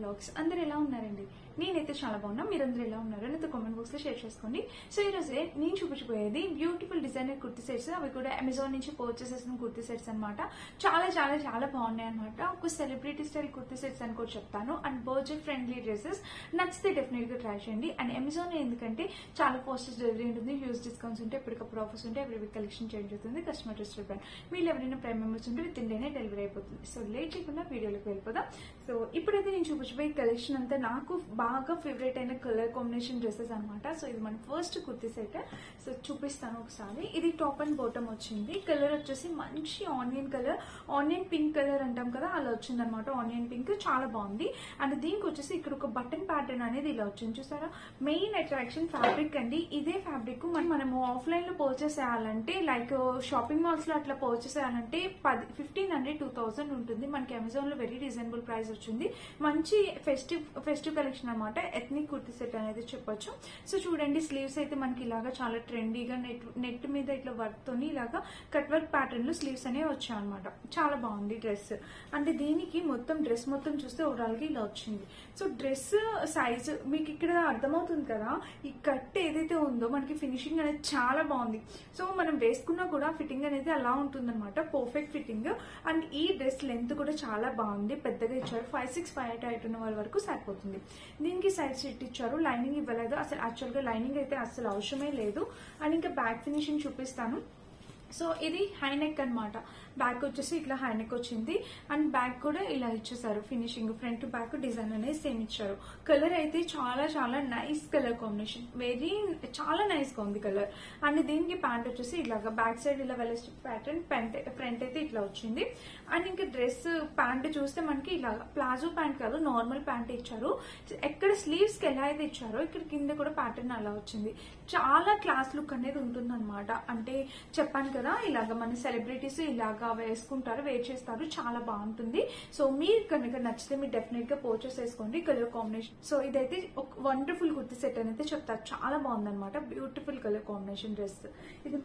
Vlogs. అందరు ఎలా ఉన్నారండి? నేనైతే చాలా బాగున్నా. మీరందరూ ఎలా ఉన్నారు నాతో కామెంట్ బాక్స్ లో షేర్ చేసుకోండి. సో ఈ రోజే నేను చూపించబోయేది బ్యూటిఫుల్ డిజైనర్ కుర్తీ సెట్స్. అవి కూడా అమెజాన్ నుంచి పర్చేస్ చేసిన కుర్తీ సెట్స్ అనమాట. చాలా చాలా చాలా బాగున్నాయి అనమాట. ఒక సెలబ్రిటీ స్టైల్ కుర్తీ సెట్స్ అని కూడా చెప్తాను. అండ్ బడ్జెట్ ఫ్రెండ్లీ డ్రెస్సెస్ నచ్చితే డెఫినెట్ గా ట్రై చేయండి. అండ్ అమెజాన్ ఎందుకంటే చాలా ఫాస్టెస్ట్ డెలివరీ ఉంటుంది, హ్యూజ్ డిస్కౌంట్స్ ఉంటాయి, ఎప్పటికప్పుడు ఆఫర్స్ ఉంటాయి, ఎవ్రీ వీక్ కలెక్షన్ చేంజ్ అవుతుంది. Customer trusted brand. మీరు ఎవరైనా ప్రైమ్ మెంబర్స్ ఉంటే విత్ ఇన్ డేనే డెలివరీ అయిపోతుంది. సో లేట్ చేయకుండా వీడియోలోకి వెళ్ళిపోదాం. సో ఇప్పుడైతే నేను చూపించబోయే కలెక్షన్ అంతా నాకు బాగా ఫేవరెట్ అయిన కలర్ కాంబినేషన్ డ్రెస్సెస్ అనమాట. సో ఇది మన ఫస్ట్ కుర్తీ సెట్. సో చూపిస్తాను ఒకసారి. ఇది టాప్ అండ్ బాటమ్ వచ్చింది. కలర్ వచ్చేసి మంచి onion colour, onion pink colour అంటాం కదా, అలా వచ్చింది అనమాట. ఆనియన్ పింక్ చాలా బాగుంది. అండ్ దీనికి వచ్చేసి ఇక్కడ ఒక బటన్ ప్యాటర్న్ అనేది ఇలా వచ్చింది చూసారా. మెయిన్ అట్రాక్షన్ ఫ్యాబ్రిక్ అండి. ఇదే ఫ్యాబ్రిక్ మనము ఆఫ్లైన్ లో పర్చేస్ చేయాలంటే లైక్ షాపింగ్ మాల్స్ లో అట్లా పర్చేస్ చేయాలంటే 1500-2000 ఉంటుంది. మనకి అమెజాన్ లో వెరీ రీజనబుల్ ప్రైస్ వచ్చింది. మంచి ఫెస్టివ్ కలెక్షన్ అనమాట. ఎథ్నిక్ కుర్తీ సెట్ అనేది చెప్పొచ్చు. సో చూడండి, స్లీవ్స్ అయితే మనకి ఇలాగా చాలా ట్రెండీగా నెట్ మీద ఇట్లా వర్క్ తోని ఇలాగా కట్ వర్క్ ప్యాటర్న్ లో స్లీవ్స్ అనేవి వచ్చాయి అనమాట. చాలా బాగుంది డ్రెస్. అంటే దీనికి మొత్తం డ్రెస్ మొత్తం చూస్తే ఓవరాల్ గా ఇలా వచ్చింది. సో డ్రెస్ సైజ్ మీకు ఇక్కడ అర్థమవుతుంది కదా. ఈ కట్ ఏదైతే ఉందో మనకి ఫినిషింగ్ అనేది చాలా బాగుంది. సో మనం వేసుకున్నా కూడా ఫిట్టింగ్ అనేది అలా ఉంటుంది అనమాట. Perfect fitting. అండ్ ఈ డ్రెస్ లెంత్ కూడా చాలా బాగుంది. పెద్దగా ఇచ్చారు. 5'6", 5'8" హైట్ ఉన్న వాళ్ళ వరకు సరిపోతుంది. దీనికి సైడ్ సెట్ ఇచ్చారు. లైనింగ్ ఇవ్వలేదు అసలు. యాక్చువల్ గా లైనింగ్ అయితే అసలు అవసరమే లేదు. అండ్ ఇంకా బ్యాక్ ఫినిషింగ్ చూపిస్తాను. సో ఇది హై నెక్ అనమాట. బ్యాక్ వచ్చేసి ఇట్లా హై నెక్ వచ్చింది. అండ్ బ్యాక్ కూడా ఇలా ఇచ్చేసారు. Finishing front to back design అనేది సేమ్ ఇచ్చారు. కలర్ అయితే చాలా చాలా నైస్ కలర్ కాంబినేషన్. చాలా నైస్ గా ఉంది కలర్. అండ్ దీనికి ప్యాంట్ వచ్చేసి ఇలాగా బ్యాక్ సైడ్ ఇలా వెలస్టిక్ ప్యాటర్న్, ఫ్రంట్ అయితే ఇట్లా వచ్చింది. అండ్ ఇంకా డ్రెస్ ప్యాంట్ చూస్తే మనకి ఇలాగా ప్లాజో ప్యాంట్ కాదు, నార్మల్ ప్యాంట్ ఇచ్చారు. ఎక్కడ స్లీవ్స్ కి ఎలా అయితే ఇచ్చారో ఇక్కడ కింద కూడా ప్యాటర్న్ అలా వచ్చింది. చాలా క్లాస్ లుక్ అనేది ఉంటుంది అనమాట. అంటే చెప్పాను కదా, ఇలాగా మన సెలబ్రిటీస్ ఇలాగా వేసుకుంటారు, వేర్ చేస్తారు. చాలా బాగుంటుంది. సో మీరు కనుక నచ్చితే మీరు డెఫినెట్ గా పర్చేస్ చేసుకోండి. Colour combination. సో ఇదైతే ఒక వండర్ఫుల్ కుర్తీ సెట్ అనేది చెప్తారు. చాలా బాగుంది అనమాట. బ్యూటిఫుల్ కలర్ కాంబినేషన్ డ్రెస్ ఇది.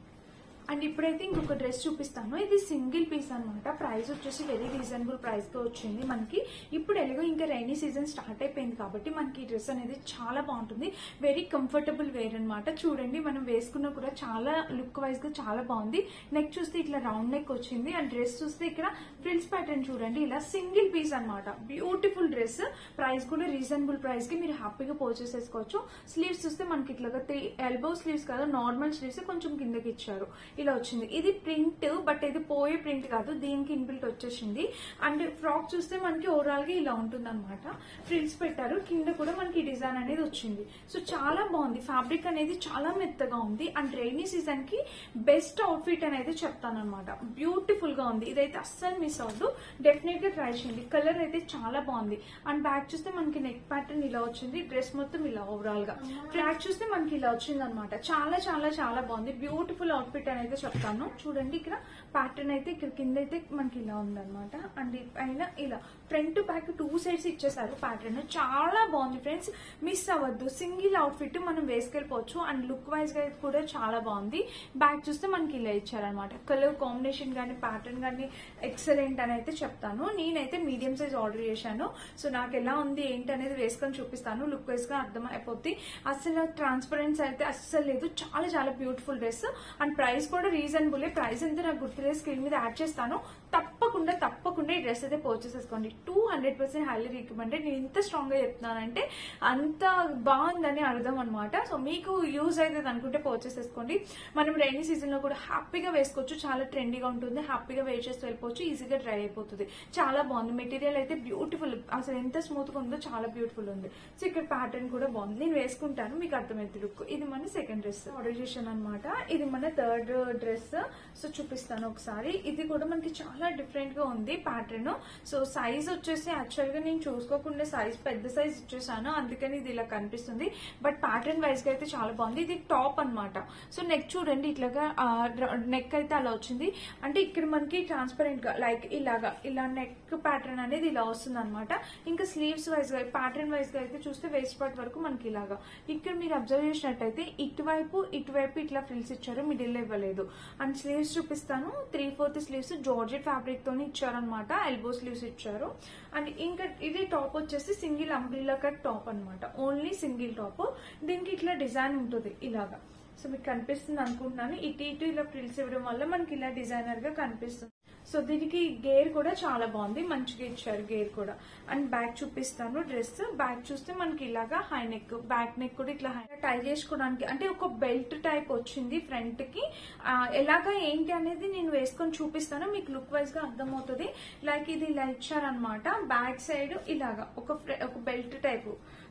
అండ్ ఇప్పుడైతే ఇంకొక డ్రెస్ చూపిస్తాను. ఇది సింగిల్ పీస్ అనమాట. ప్రైస్ వచ్చేసి వెరీ రీజనబుల్ ప్రైస్ తో వచ్చింది మనకి. ఇప్పుడు ఎలాగో ఇంకా రైనీ సీజన్ స్టార్ట్ అయిపోయింది కాబట్టి మనకి ఈ డ్రెస్ అనేది చాలా బాగుంటుంది. వెరీ కంఫర్టబుల్ వేర్ అనమాట. చూడండి, మనం వేసుకున్నా కూడా చాలా లుక్ వైజ్ గా చాలా బాగుంది. నెక్ చూస్తే ఇట్లా రౌండ్ నెక్ వచ్చింది. అండ్ డ్రెస్ చూస్తే ఇక్కడ ఫ్రిల్స్ ప్యాటర్న్ చూడండి, ఇలా సింగిల్ పీస్ అనమాట. Beautiful dress. ప్రైస్ కూడా రీజనబుల్ ప్రైస్ కి మీరు హ్యాపీగా పర్చేస్ చేసుకోవచ్చు. స్లీవ్స్ చూస్తే మనకి ఇట్లా ఎల్బో స్లీవ్స్ కాదు, నార్మల్ స్లీవ్స్ కొంచెం కిందకి ఇచ్చారు. ఇలా వచ్చింది. ఇది ప్రింట్, బట్ ఇది పోయే ప్రింట్ కాదు, దీనికి ఇన్బిల్ట్ వచ్చేసింది. అండ్ ఫ్రాక్ చూస్తే మనకి ఓవరాల్ గా ఇలా ఉంటుంది అనమాట. ఫ్రిల్స్ పెట్టారు. కింద కూడా మనకి డిజైన్ అనేది వచ్చింది. సో చాలా బాగుంది. ఫ్యాబ్రిక్ అనేది చాలా మెత్తగా ఉంది. అండ్ రైనీ సీజన్ కి బెస్ట్ అవుట్ ఫిట్ అనేది చెప్తాను అనమాట. బ్యూటిఫుల్ గా ఉంది. ఇదైతే అస్సలు మిస్ అవ్వద్దు. డెఫినెట్ గా ట్రై చేయండి. కలర్ అయితే చాలా బాగుంది. అండ్ బ్యాక్ చూస్తే మనకి నెక్ ప్యాటర్న్ ఇలా వచ్చింది. డ్రెస్ మొత్తం ఇలా ఓవరాల్ గా. ఫ్రాక్ చూస్తే మనకి ఇలా వచ్చింది అనమాట. చాలా చాలా చాలా బాగుంది. బ్యూటిఫుల్ అవుట్ ఫిట్ అనేది చెప్తాను. చూడండి, ఇక్కడ ప్యాటర్న్ అయితే ఇక్కడ కింద అయితే మనకి ఇలా ఉందన్నమాట. అండ్ పైన ఇలా ఫ్రంట్ బ్యాక్ 2 సైడ్స్ ఇచ్చేసారు. ప్యాటర్న్ చాలా బాగుంది ఫ్రెండ్స్. మిస్ అవ్వద్దు. సింగిల్ అవుట్ ఫిట్ మనం వేసుకెళ్ళిపోవచ్చు. అండ్ లుక్ వైజ్ గా కూడా చాలా బాగుంది. బ్యాక్ చూస్తే మనకి ఇలా ఇచ్చారనమాట. కలర్ కాంబినేషన్ గానీ ప్యాటర్న్ గానీ ఎక్సలెంట్ అని అయితే చెప్తాను. నేనైతే మీడియం సైజ్ ఆర్డర్ చేశాను. సో నాకు ఎలా ఉంది ఏంటి అనేది వేసుకొని చూపిస్తాను. లుక్ వైజ్ గా అర్థం అయిపోద్ది. అసలు ట్రాన్స్పరెన్స్ అయితే అస్సలు లేదు. చాలా చాలా బ్యూటిఫుల్ డ్రెస్. అండ్ ప్రైస్ కూడా రీజనబుల్. ప్రైస్ ఎంత నాకు గుర్తులేదు, స్క్రీన్ మీద యాడ్ చేస్తాను. తప్పకుండా ఈ డ్రెస్ అయితే పర్చేస్ చేసుకోండి. 200% హైలీ రికమెండెడ్. నేను ఇంత స్ట్రాంగ్ గా చెప్తున్నానంటే అంత బాగుందని అర్థం అనమాట. సో మీకు యూజ్ అవుతుంది అనుకుంటే పర్చేస్ చేసుకోండి. మనం రైనీ సీజన్ లో కూడా హ్యాపీగా వేసుకోవచ్చు. చాలా ట్రెండీగా ఉంటుంది. హ్యాపీగా వేర్ చేసి వెళ్ళిపోవచ్చు. ఈజీగా డ్రై అయిపోతుంది. చాలా బాగుంది. మెటీరియల్ అయితే బ్యూటిఫుల్. అసలు ఎంత స్మూత్ గా ఉందో చాలా బ్యూటిఫుల్ ఉంది. సో ఇక్కడ ప్యాటర్న్ కూడా బాగుంది. నేను వేసుకుంటాను, మీకు అర్థమైంది లుక్. ఇది మన సెకండ్ డ్రెస్ ఆర్డర్ చేశాను అనమాట. ఇది మన థర్డ్ డ్రెస్. సో చూపిస్తాను ఒకసారి. ఇది కూడా మనకి చాలా డిఫరెంట్ గా ఉంది ప్యాటర్న్. సో సైజ్ వచ్చేసి యాక్చువల్ గా నేను చూసుకోకుండా సైజ్ పెద్ద సైజ్ ఇచ్చేసాను, అందుకని ఇది ఇలా కనిపిస్తుంది. బట్ ప్యాటర్న్ వైజ్ గా అయితే చాలా బాగుంది. ఇది టాప్ అనమాట. సో నెక్ చూడండి, ఇట్లాగా నెక్ అయితే అలా వచ్చింది. అంటే ఇక్కడ మనకి ట్రాన్స్పరెంట్ గా లైక్ ఇలా నెక్ ప్యాటర్న్ అనేది ఇలా వస్తుంది అనమాట. ఇంకా స్లీవ్స్ వైజ్ గా ప్యాటర్న్ వైజ్ గా అయితే చూస్తే వేస్ట్ పార్ట్ వరకు మనకి ఇలాగా. ఇక్కడ మీరు అబ్జర్వ్ చేసినట్టయితే ఇటువైపు ఇట్లా ఫ్రిల్స్ ఇచ్చారు, మిడిల్ లో ఇవ్వలేదు. లేదు. అండ్ స్లీవ్స్ చూపిస్తాను. 3/4 స్లీవ్స్ జార్జెట్ ఫ్యాబ్రిక్ తోనే ఇచ్చారనమాట. ఎల్బో స్లీవ్స్ ఇచ్చారు. అండ్ ఇంకా ఇది టాప్ వచ్చేసి సింగిల్ అంబ్రిల్లా కట్ టాప్ అనమాట. Only single top. దీనికి ఇట్లా డిజైన్ ఉంటుంది ఇలాగా. సో మీకు కనిపిస్తుంది అనుకుంటున్నాను. ఇటు ఇటు ఇలా ఫ్రిల్స్ ఇవ్వడం వల్ల మనకి ఇలా డిజైనర్ గా కనిపిస్తుంది. సో దీనికి గేర్ కూడా చాలా బాగుంది, మంచిగా ఇచ్చారు గేర్ కూడా. అండ్ బ్యాక్ చూపిస్తాను. డ్రెస్ బ్యాక్ చూస్తే మనకి ఇలాగా హై నెక్, బ్యాక్ నెక్ కూడా ఇట్లా హై టై చేసుకోవడానికి అంటే ఒక బెల్ట్ టైప్ వచ్చింది ఫ్రంట్ కి. ఎలాగా ఏంటి అనేది నేను వేసుకొని చూపిస్తాను, మీకు లుక్ వైజ్ గా అర్థమవుతుంది. లైక్ ఇది ఇలా ఇచ్చారనమాట. బ్యాక్ సైడ్ ఇలాగా ఒక బెల్ట్ టైప్.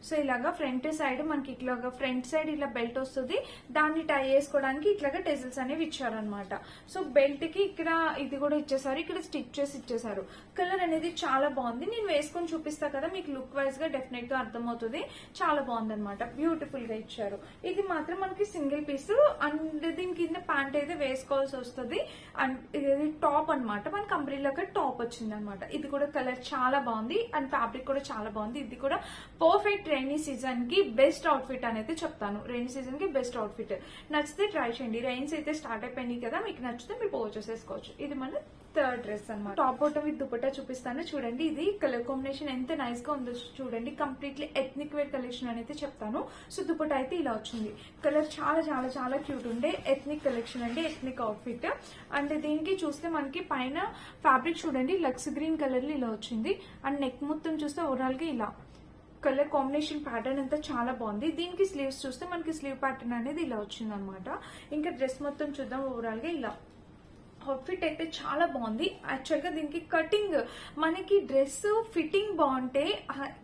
సో ఇలాగా ఫ్రంట్ సైడ్ మనకి ఇట్లాగా ఫ్రంట్ సైడ్ ఇలా బెల్ట్ వస్తుంది. దాన్ని టై చేసుకోవడానికి ఇట్లాగా టెజిల్స్ అనేవి ఇచ్చారనమాట. సో బెల్ట్ కి ఇక్కడ ఇది కూడా ఇచ్చేసారు, ఇక్కడ స్టిచ్ చేసి ఇచ్చేసారు. కలర్ అనేది చాలా బాగుంది. నేను వేసుకొని చూపిస్తా కదా, మీకు లుక్ వైజ్ గా డెఫినెట్ గా అర్థమవుతుంది. చాలా బాగుంది అనమాట. బ్యూటిఫుల్ గా ఇచ్చారు. ఇది మాత్రం మనకి సింగిల్ పీస్. అండ్ దీని కింద ప్యాంట్ అయితే వేసుకోవాల్సి వస్తుంది. అండ్ ఇది టాప్ అనమాట. మనకి అంబ్రిల్లా కట్ టాప్ వచ్చింది అనమాట. ఇది కూడా కలర్ చాలా బాగుంది. అండ్ ఫ్యాబ్రిక్ కూడా చాలా బాగుంది. ఇది కూడా పర్ఫెక్ట్ రైనీ సీజన్ కి బెస్ట్ అవుట్ఫిట్ అనేది చెప్తాను. రైనీ సీజన్ కి బెస్ట్ అవుట్ఫిట్. నచ్చితే ట్రై చేయండి. రైన్స్ అయితే స్టార్ట్ అయిపోయింది కదా, మీకు నచ్చితే మీరు పర్చేస్ చేసుకోవచ్చు. ఇది మన థర్డ్ డ్రెస్ అనమాట. టాప్ బాటమ్ విత్ దుపట్టా చూపిస్తాను చూడండి. ఇది కలర్ కాంబినేషన్ ఎంత నైస్ గా ఉందో చూడండి. కంప్లీట్లీ ఎథ్నిక్ వేర్ కలెక్షన్ అనేది చెప్తాను. సో దుపట్టా అయితే ఇలా వచ్చింది. కలర్ చాలా చాలా చాలా క్యూట్ ఉండే ఎథ్నిక్ కలెక్షన్ అండి, ఎథ్నిక్ అవుట్ఫిట్. అండ్ దీనికి చూస్తే మనకి పైన ఫ్యాబ్రిక్ చూడండి లక్స్ గ్రీన్ కలర్ లో ఇలా వచ్చింది. అండ్ నెక్ మొత్తం చూస్తే ఓవరాల్ గా ఇలా కలర్ కాంబినేషన్ ప్యాటర్న్ అంతా చాలా బాగుంది. దీనికి స్లీవ్స్ చూస్తే మనకి స్లీవ్ ప్యాటర్న్ అనేది ఇలా వచ్చింది అనమాట. ఇంకా డ్రెస్ మొత్తం చూద్దాం. ఓవరాల్ గా ఇలా అవుట్ఫిట్ అయితే చాలా బాగుంది. యాక్చువల్ గా దీనికి కటింగ్ మనకి డ్రెస్ ఫిట్టింగ్ బాగుంటే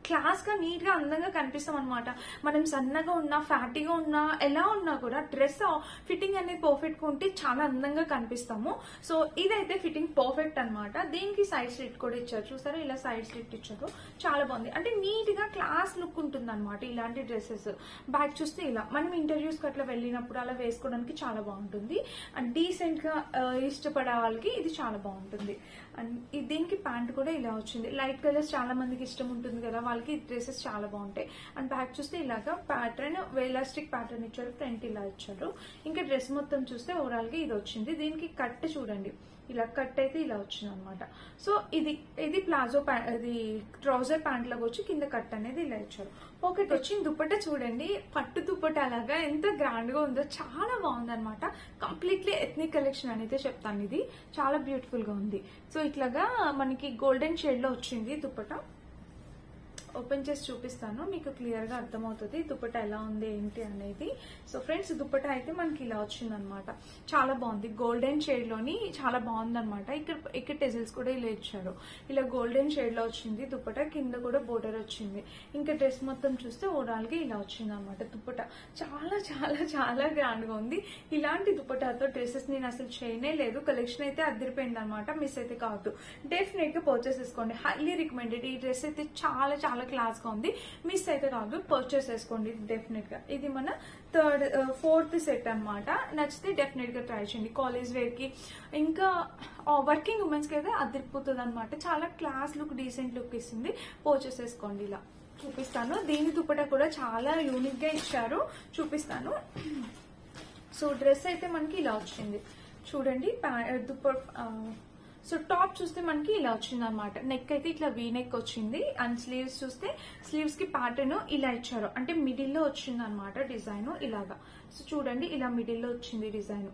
క్లాస్ గా నీట్ గా అందంగా కనిపిస్తాం అనమాట. మనం సన్నగా ఉన్నా ఫ్యాటీగా ఉన్నా ఎలా ఉన్నా కూడా డ్రెస్ ఫిట్టింగ్ అనేది పర్ఫెక్ట్ గా ఉంటే చాలా అందంగా కనిపిస్తాము. సో ఇదైతే ఫిట్టింగ్ పర్ఫెక్ట్ అనమాట. దీనికి సైడ్ స్లిట్ కూడా ఇచ్చారు చూసారా, ఇలా సైడ్ స్లిట్ ఇచ్చారు. చాలా బాగుంది. అంటే నీట్ గా క్లాస్ లుక్ ఉంటుంది అనమాట ఇలాంటి డ్రెస్సెస్. బ్యాక్ చూస్తే ఇలా మనం ఇంటర్వ్యూస్ కి అట్లా వెళ్ళినప్పుడు అలా వేసుకోవడానికి చాలా బాగుంటుంది. అండ్ డీసెంట్ గా ఇష్టపడే వాళ్ళకి ఇది చాలా బాగుంటుంది. అండ్ దీనికి ప్యాంట్ కూడా ఇలా వచ్చింది. లైట్ కలర్స్ చాలా మందికి ఇష్టం ఉంటుంది కదా, వాళ్ళకి ఈ డ్రెస్సెస్ చాలా బాగుంటాయి. అండ్ బ్యాక్ చూస్తే ఇలాగా ప్యాటర్న్ ఎలాస్టిక్ ప్యాటర్న్ ఇచ్చారు, ఫ్రంట్ ఇలా ఇచ్చారు. ఇంకా డ్రెస్ మొత్తం చూస్తే ఓవరాల్ గా ఇది వచ్చింది. దీనికి కట్ చూడండి, ఇలా కట్ అయితే ఇలా వచ్చింది అనమాట. సో ఇది ప్లాజో ఇది ట్రౌజర్ ప్యాంట్ లాగా వచ్చి కింద కట్ అనేది ఇలా ఇచ్చారు. పాకెట్ వచ్చింది. దుపట్టా చూడండి, పట్టు దుపట్టా లాగా ఎంత గ్రాండ్ గా ఉందో, చాలా బాగుంది అనమాట. కంప్లీట్లీ ఎథ్నిక్ కలెక్షన్ అనేది చెప్తాను. ఇది చాలా బ్యూటిఫుల్ గా ఉంది. సో ఇట్లాగా మనకి గోల్డెన్ షేడ్ లో వచ్చింది దుపట్టా. ఓపెన్ చేసి చూపిస్తాను, మీకు క్లియర్ గా అర్థమవుతుంది దుపట్టా ఎలా ఉంది ఏంటి అనేది. సో ఫ్రెండ్స్ దుపట్టా అయితే మనకి ఇలా వచ్చింది అనమాట. చాలా బాగుంది. గోల్డెన్ షేడ్ లోని చాలా బాగుంది అనమాట. ఇక్కడ టెజిల్స్ కూడా ఇలా ఇచ్చారు. ఇలా గోల్డెన్ షేడ్ లో వచ్చింది దుపట్టా. కింద కూడా బోర్డర్ వచ్చింది. ఇంకా డ్రెస్ మొత్తం చూస్తే ఓవరాల్ గా ఇలా వచ్చింది అనమాట. దుపట్టా చాలా చాలా చాలా గ్రాండ్ గా ఉంది. ఇలాంటి దుపట్టాతో డ్రెస్సెస్ నేను అసలు చేయనే లేదు. కలెక్షన్ అయితే అదిరిపోయింది అనమాట. మిస్ అయితే కావద్దు, డెఫినెట్ గా పర్చేస్ చేసుకోండి. Highly recommended. ఈ డ్రెస్ అయితే చాలా చాలా క్లాస్ గా ఉంది. మిస్ అయితే కాదు, పర్చేస్ చేసుకోండి డెఫినెట్ గా. ఇది మన ఫోర్త్ సెట్ అనమాట. నచ్చితే డెఫినెట్ గా ట్రై చేయండి. కాలేజ్ వేర్ కి ఇంకా వర్కింగ్ ఉమెన్స్ కి అయితే అదిరిపోతుంది అనమాట. చాలా క్లాస్ లుక్, డీసెంట్ లుక్ ఇస్తుంది. పర్చేస్ చేసుకోండి. ఇలా చూపిస్తాను. దీని దుపట్టా కూడా చాలా యూనిక్ గా ఇచ్చారు, చూపిస్తాను. సో డ్రెస్ అయితే మనకి ఇలా వచ్చింది చూడండి. సో టాప్ చూస్తే మనకి ఇలా వచ్చింది అనమాట. నెక్ అయితే ఇట్లా వీ నెక్ వచ్చింది. అండ్ స్లీవ్స్ చూస్తే స్లీవ్స్ కి ప్యాటర్న్ ఇలా ఇచ్చారు, అంటే మిడిల్ లో వచ్చింది అనమాట డిజైన్ ఇలాగా. సో చూడండి, ఇలా మిడిల్ లో వచ్చింది డిజైన్,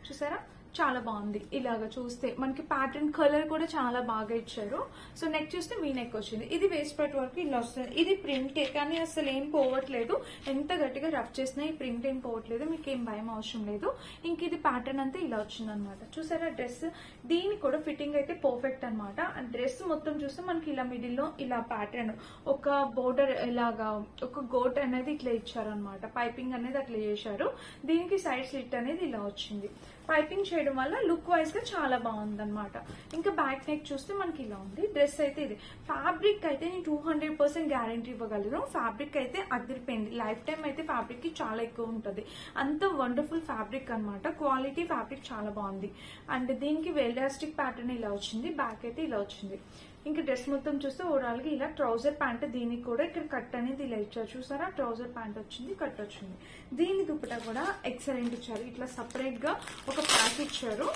చూసారా చాలా బాగుంది. ఇలాగా చూస్తే మనకి ప్యాటర్న్ కలర్ కూడా చాలా బాగా ఇచ్చారు. సో నెక్ చూస్తే వీ నెక్ వచ్చింది. ఇది వేస్ట్ పార్ట్ వరకు ఇలా వస్తుంది. ఇది ప్రింట్ కానీ అసలు ఏం పోవట్లేదు. ఎంత గట్టిగా రఫ్ చేసినా ఈ ప్రింట్ ఏం పోవట్లేదు. మీకు ఏం భయం అవసరం లేదు. ఇంక ఇది ప్యాటర్న్ అంతా ఇలా వచ్చింది అనమాట. చూసారా డ్రెస్, దీనికి కూడా ఫిట్టింగ్ అయితే పర్ఫెక్ట్ అనమాట. అండ్ డ్రెస్ మొత్తం చూస్తే మనకి ఇలా మిడిల్ లో ఇలా ప్యాటర్న్, ఒక బోర్డర్ ఇలాగా ఒక గోట్ అనేది ఇట్లా ఇచ్చారు అనమాట. పైపింగ్ అనేది అట్లా చేశారు. దీనికి సైడ్ స్లిట్ అనేది ఇలా వచ్చింది. పైపింగ్ చేయడం వల్ల లుక్ వైజ్ గా చాలా బాగుంది అనమాట. ఇంకా బ్యాక్ నెక్ చూస్తే మనకి ఇలా ఉంది. డ్రెస్ అయితే ఇది. ఫ్యాబ్రిక్ అయితే నేను 200% గ్యారంటీ ఇవ్వగలను. ఫ్యాబ్రిక్ అయితే అదిరిపోయింది. లైఫ్ టైం అయితే ఫ్యాబ్రిక్ కి చాలా ఎక్కువ ఉంటుంది. అంత వండర్ఫుల్ ఫ్యాబ్రిక్ అనమాట. క్వాలిటీ ఫ్యాబ్రిక్ చాలా బాగుంది. అండ్ దీనికి ఎలాస్టిక్ ప్యాటర్న్ ఇలా వచ్చింది. బ్యాక్ అయితే ఇలా వచ్చింది. ఇంకా డ్రెస్ మొత్తం చూస్తే ఓవరాల్ గా ఇలా ట్రౌజర్ ప్యాంట్, దీనికి కూడా ఇక్కడ కట్ అనేది ఇలా ఇచ్చారు చూసారా, ట్రౌజర్ ప్యాంట్ వచ్చింది, కట్ వచ్చింది. దీని దుపట్టా కూడా ఎక్సలెంట్ ఇచ్చారు, ఇట్లా సపరేట్ గా ఒక ప్యాక్ ఇచ్చారు.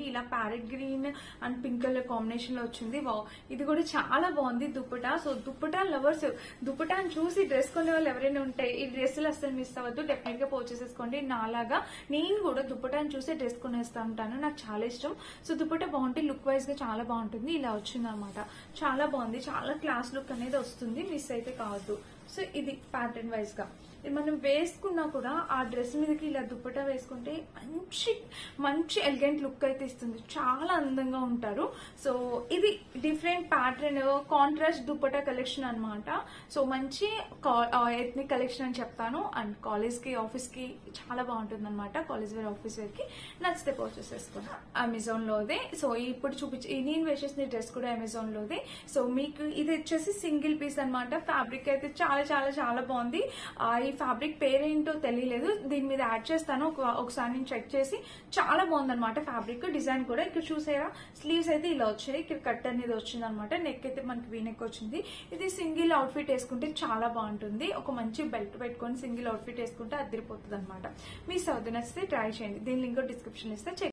ఇలా parrot green and pink colour combination లో వచ్చింది. వావ్, ఇది కూడా చాలా బాగుంది దుపట్టా. సో దుపట్టా లవర్స్, దుపట్టాను చూసి డ్రెస్ కొనే వాళ్ళు ఎవరైనా ఉంటే ఈ డ్రెస్సులు అసలు మిస్ అవ్వద్దు, డెఫినెట్ గా పర్చేస్ చేసుకోండి. నాలాగా నేను కూడా దుపట్టాను చూసి డ్రెస్ కొనేస్తా ఉంటాను, నాకు చాలా ఇష్టం. సో దుపట్టా బాగుంటే లుక్ వైజ్ గా చాలా బాగుంటుంది. ఇలా వచ్చింది అనమాట, చాలా బాగుంది, చాలా క్లాస్ లుక్ అనేది వస్తుంది, మిస్ అయితే కావద్దు. సో ఇది ప్యాటర్న్ వైజ్ గా మనం వేసుకున్నా కూడా ఆ డ్రెస్ మీదకి ఇలా దుపట్టా వేసుకుంటే మంచి మంచి ఎలిగెంట్ లుక్ అయితే ఇస్తుంది, చాలా అందంగా ఉంటారు. సో ఇది different pattern contrast dupatta collection అన్నమాట. సో మంచి ఎథ్నిక్ కలెక్షన్ అని చెప్తాను. అండ్ కాలేజ్ కి, ఆఫీస్ కి చాలా బాగుంటుంది అనమాట. కాలేజ్ వేర్, ఆఫీస్ వేర్ కి నచ్చితే పర్చేస్ చేసుకున్నా. అమెజాన్ లోదే. సో ఇప్పుడు నేను వేసేసిన డ్రెస్ కూడా అమెజాన్ లోదే. సో మీకు ఇది వచ్చేసి సింగిల్ పీస్ అనమాట. ఫ్యాబ్రిక్ అయితే చాలా చాలా చాలా బాగుంది. ఈ ఫ్యాబ్రిక్ పేరేంటో తెలియలేదు, దీని మీద యాడ్ చేస్తాను, ఒకసారి నేను చెక్ చేసి. చాలా బాగుంది అనమాట ఫ్యాబ్రిక్. డిజైన్ కూడా ఇక్కడ చూసారా, స్లీవ్స్ అయితే ఇలా వచ్చాయి, ఇక్కడ కట్ అనేది వచ్చింది అనమాట. నెక్ అయితే మనకి వీ నెక్ వచ్చింది. ఇది సింగిల్ అవుట్ఫిట్ వేసుకుంటే చాలా బాగుంటుంది. ఒక మంచి బెల్ట్ పెట్టుకొని సింగిల్ అవుట్ఫిట్ వేసుకుంటే అదిరిపోతుంది అనమాట. మీ సౌద్ నచ్చితే ట్రై చేయండి. దీని లింక్ డిస్క్రిప్షన్ ఇస్తే